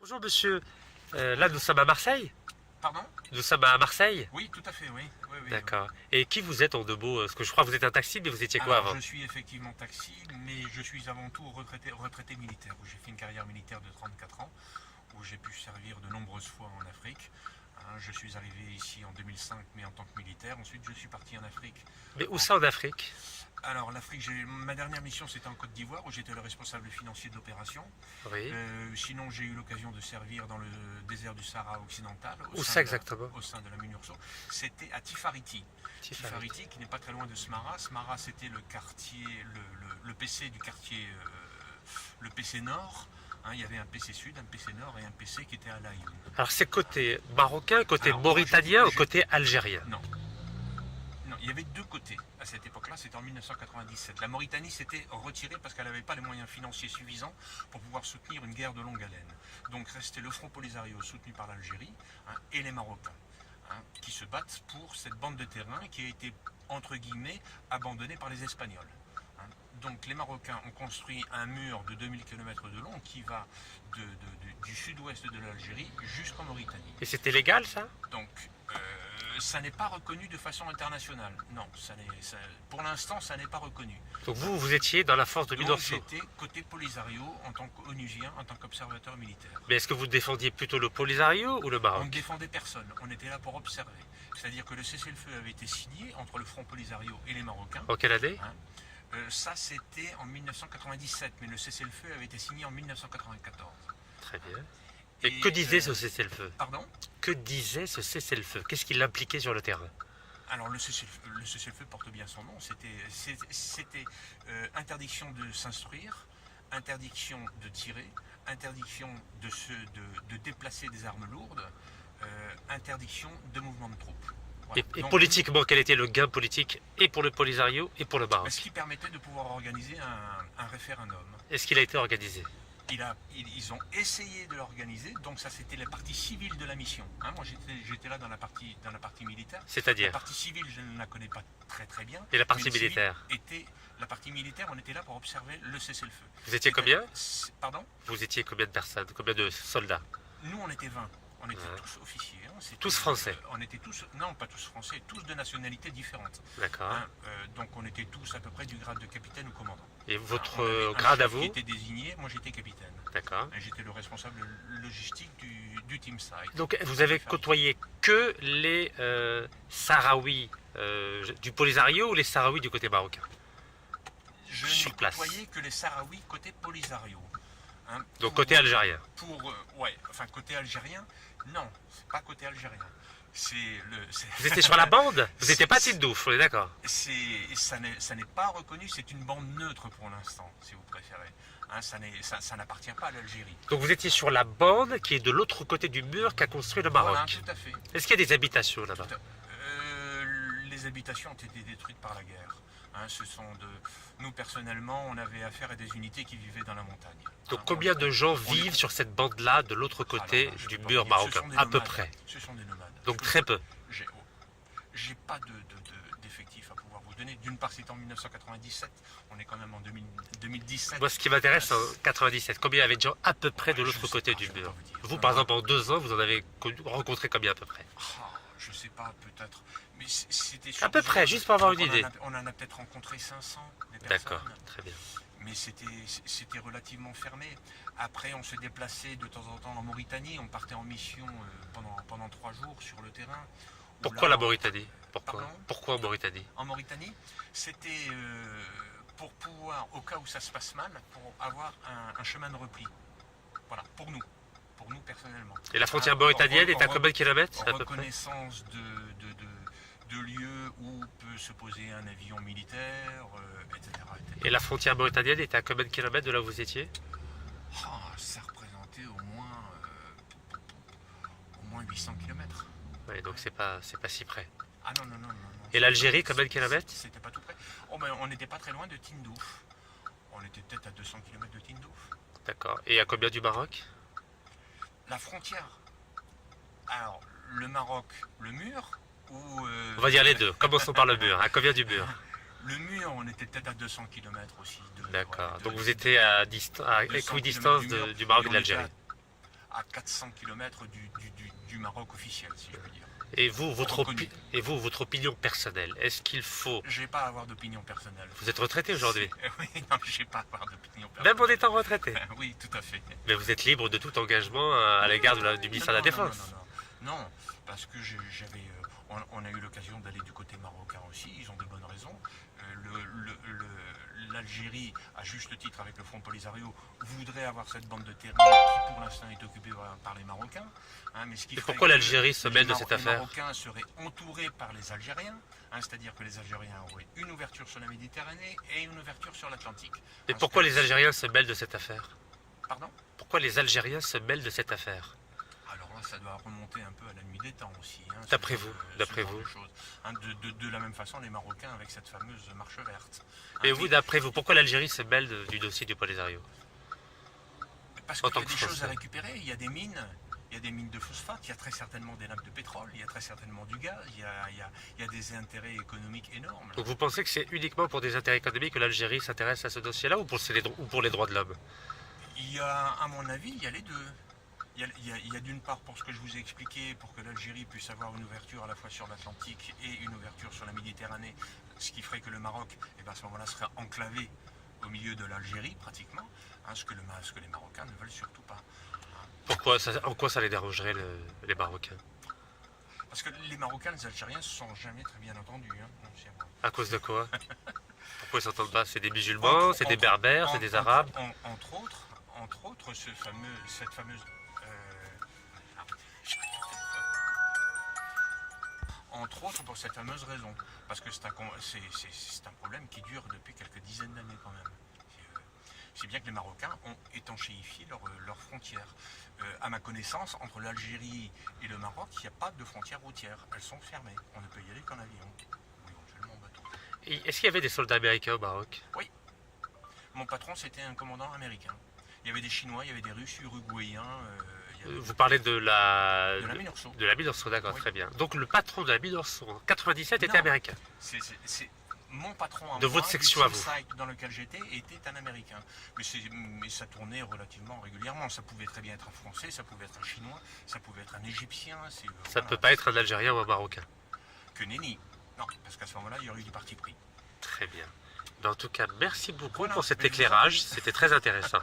Bonjour monsieur. Là nous sommes à Marseille. Pardon? Nous sommes à Marseille. Oui, tout à fait, oui. Oui, oui, D'accord. Et qui vous êtes en deux mots? Parce que je crois que vous êtes un taxi, mais vous étiez quoi Alors, avant? je suis effectivement taxi, mais je suis avant tout retraité militaire, où j'ai fait une carrière militaire de 34 ans, où j'ai pu servir de nombreuses fois en Afrique. Je suis arrivé ici en 2005, mais en tant que militaire. Ensuite, je suis parti en Afrique. Mais où ça en Afrique? Alors, l'Afrique, ma dernière mission, c'était en Côte d'Ivoire, où j'étais le responsable financier d'opération. Oui. Sinon, j'ai eu l'occasion de servir dans le désert du Sahara occidental. Où ça exactement? Au sein de la MINURSO. C'était à Tifariti. Tifariti, qui n'est pas très loin de Smara. Smara, c'était le quartier, le PC du quartier, le PC Nord. Il y avait un PC Sud, un PC Nord et un PC qui était à l'Aïn. Alors c'est côté marocain, côté Alors, mauritanien ou côté algérien? Non. Non, il y avait deux côtés à cette époque-là, c'était en 1997. La Mauritanie s'était retirée parce qu'elle n'avait pas les moyens financiers suffisants pour pouvoir soutenir une guerre de longue haleine. Donc restait le Front Polisario soutenu par l'Algérie et les Marocains qui se battent pour cette bande de terrain qui a été, entre guillemets, abandonnée par les Espagnols. Donc les Marocains ont construit un mur de 2000 km de long qui va du sud-ouest de l'Algérie jusqu'en Mauritanie. Et c'était légal ça? Donc ça n'est pas reconnu de façon internationale. Non, pour l'instant ça n'est pas reconnu. Donc vous étiez dans la force de Donc MINURSO. j'étais côté Polisario en tant qu'onusien, en tant qu'observateur militaire. Mais est-ce que vous défendiez plutôt le Polisario ou le On ne Maroc? défendait personne, on était là pour observer. C'est-à-dire que le cessez-le-feu avait été signé entre le Front Polisario et les Marocains. En quelle année? Ça c'était en 1997, mais le cessez-le-feu avait été signé en 1994. Très bien. Et que disait ce cessez-le-feu? Pardon? Que disait ce cessez-le-feu? Qu'est-ce qu'il impliquait sur le terrain? Alors le cessez-le-feu porte bien son nom, c'était interdiction de s'instruire, interdiction de tirer, interdiction de déplacer des armes lourdes, interdiction de mouvement de troupes. Voilà. Et Donc, politiquement, quel était le gain politique et pour le Polisario et pour le Maroc? ce qui permettait de pouvoir organiser un référendum. Est-ce qu'il a été organisé? Ils ont essayé de l'organiser, donc ça c'était la partie civile de la mission. Moi j'étais là dans la partie militaire. C'est-à-dire? La partie civile je ne la connais pas très bien. Et la partie mais militaire? La partie militaire, on était là pour observer le cessez-le-feu. Vous étiez combien? Pardon? Vous étiez combien de personnes? Combien de soldats? Nous on était 20. On était tous officiers. Tous français? On était tous, non pas tous français, tous de nationalités différentes. D'accord. Donc on était tous à peu près du grade de capitaine ou commandant. Et votre On avait grade un à chef vous? qui était désigné, moi j'étais capitaine. D'accord. Et j'étais le responsable logistique du team site. Donc vous avez côtoyé que les Sahraouis du Polisario ou les Sahraouis du côté marocain? Je sur n'ai place. côtoyé que les Sahraouis côté Polisario. Donc côté algérien? Enfin côté algérien, non, pas côté algérien. Vous étiez sur la bande? Vous n'étiez pas Tindouf, on est d'accord? Ça n'est pas reconnu, c'est une bande neutre pour l'instant, si vous préférez. Ça n'appartient pas à l'Algérie. Donc vous étiez sur la bande qui est de l'autre côté du mur qu'a construit le Maroc. Voilà, tout à fait. Est-ce qu'il y a des habitations là-bas? Les habitations ont été détruites par la guerre. Nous personnellement, on avait affaire à des unités qui vivaient dans la montagne. Donc combien de gens vivent sur cette bande-là de l'autre côté du mur marocain? À peu près. Ce sont des nomades. Donc très peu. J'ai pas d'effectifs à pouvoir vous donner. D'une part, c'est en 1997. On est quand même en 2017. Moi, ce qui m'intéresse, c'est en 97. Combien il y avait de gens à peu près de l'autre côté du mur? Vous, par exemple, en 2 ans, vous en avez rencontré combien à peu près? Je sais pas, peut-être. Mais c'était à peu près, juste pour avoir une idée. On en a peut-être rencontré 500 des personnes. D'accord, très bien. Mais c'était relativement fermé. Après, on se déplaçait de temps en temps en Mauritanie. On partait en mission pendant 3 jours sur le terrain. Pourquoi la Mauritanie? Pourquoi en Mauritanie? En Mauritanie, c'était pour pouvoir, au cas où ça se passe mal, pour avoir un chemin de repli. Voilà, pour nous personnellement. Et la frontière mauritanienne est à combien de kilomètres à peu près? Reconnaissance de lieux où peut se poser un avion militaire, etc., etc. Et la frontière mauritanienne est à combien de kilomètres de là où vous étiez? Ça représentait au moins 800 km. Oui, donc c'est pas si près. Ah non. Et l'Algérie, combien de kilomètres? C'était pas tout près. On n'était pas très loin de Tindouf. On était peut-être à 200 km de Tindouf. D'accord. Et à combien du Maroc? La frontière. Alors, le Maroc, le mur ou... On va dire les deux. Commençons par le mur. À combien du mur? Le mur, on était peut-être à 200 km aussi. D'accord. Donc vous étiez à équidistance du Maroc et de l'Algérie. à 400 km du Maroc officiel, si je peux dire. Et vous, Reconnu. votre opinion personnelle, est-ce qu'il faut... J'ai pas à avoir d'opinion personnelle. Vous êtes retraité aujourd'hui, Oui, non, j'ai pas à avoir d'opinion même personnelle. en étant retraité. Oui, tout à fait. Mais vous êtes libre de tout engagement à l'égard du ministère de la Non, non, Défense. non, non, non, parce que j'avais, on a eu l'occasion d'aller du côté marocain aussi, ils ont de bonnes raisons. L'Algérie, à juste titre avec le Front Polisario, voudrait avoir cette bande de terrain qui pour l'instant est occupée par les Marocains. Hein, mais ce qui Et ferait pourquoi que l'Algérie se mêle de cette Les affaire? Marocains seraient entourés par les Algériens, hein, c'est-à-dire que les Algériens auraient une ouverture sur la Méditerranée et une ouverture sur l'Atlantique. Et Parce pourquoi que- les Algériens se mêlent de cette affaire? Pardon? Pourquoi les Algériens se mêlent de cette affaire? Alors là, ça doit remonter un peu à la nuit des temps aussi. Hein, D'après ce vous, genre de- d'après ce genre vous. de choses. Hein, de la même façon, les Marocains avec cette fameuse marche verte. Hein, Et vous, d'après vous, pourquoi l'Algérie se mêle du dossier du Polisario? parce en qu'il y tant a que des choses Français. à récupérer, il y a des mines. Il y a des mines de phosphate, il y a très certainement des nappes de pétrole, il y a très certainement du gaz, il y a des intérêts économiques énormes. Donc vous pensez que c'est uniquement pour des intérêts économiques que l'Algérie s'intéresse à ce dossier-là ou pour les droits de l'homme? Il y a, à mon avis, il y a les deux. Il y a d'une part, pour ce que je vous ai expliqué, pour que l'Algérie puisse avoir une ouverture à la fois sur l'Atlantique et une ouverture sur la Méditerranée, ce qui ferait que le Maroc, eh ben, à ce moment-là, serait enclavé au milieu de l'Algérie, pratiquement, hein, ce que les Marocains ne veulent surtout pas. En quoi ça les dérangerait, les Marocains? Parce que les Marocains, les Algériens, ne se sont jamais très bien entendus. Hein, mon cher. À cause de quoi? Pourquoi ils s'entendent pas? C'est des musulmans, c'est des berbères, c'est des arabes? Entre autres, cette fameuse... ah, entre autres pour cette fameuse raison, parce que c'est un problème qui dure depuis quelques dizaines d'années quand même. C'est bien que les Marocains ont étanchéifié leurs frontières. À ma connaissance, entre l'Algérie et le Maroc, il n'y a pas de frontières routières. Elles sont fermées. On ne peut y aller qu'en avion. Ou éventuellement en bateau. Et est-ce qu'il y avait des soldats américains au Maroc? Oui. Mon patron, c'était un commandant américain. Il y avait des Chinois, il y avait des Russes, Uruguayens. Il y avait Vous parlez de de la Minurso. de la Minurso, d'accord, Oui. très bien. Donc le patron de la Minurso en 97 était Non. américain. Mon patron à De moi, votre section à du vous. site dans lequel j'étais, était un Américain. Mais ça tournait relativement régulièrement. Ça pouvait très bien être un Français, ça pouvait être un Chinois, ça pouvait être un Égyptien. Ça voilà. peut pas être un Algérien ou un Marocain. Que nenni. Non, parce qu'à ce moment-là, il y aurait eu du parti pris. Très bien. Mais en tout cas, merci beaucoup Voilà, pour cet mais je vous en éclairage. prie. C'était très intéressant.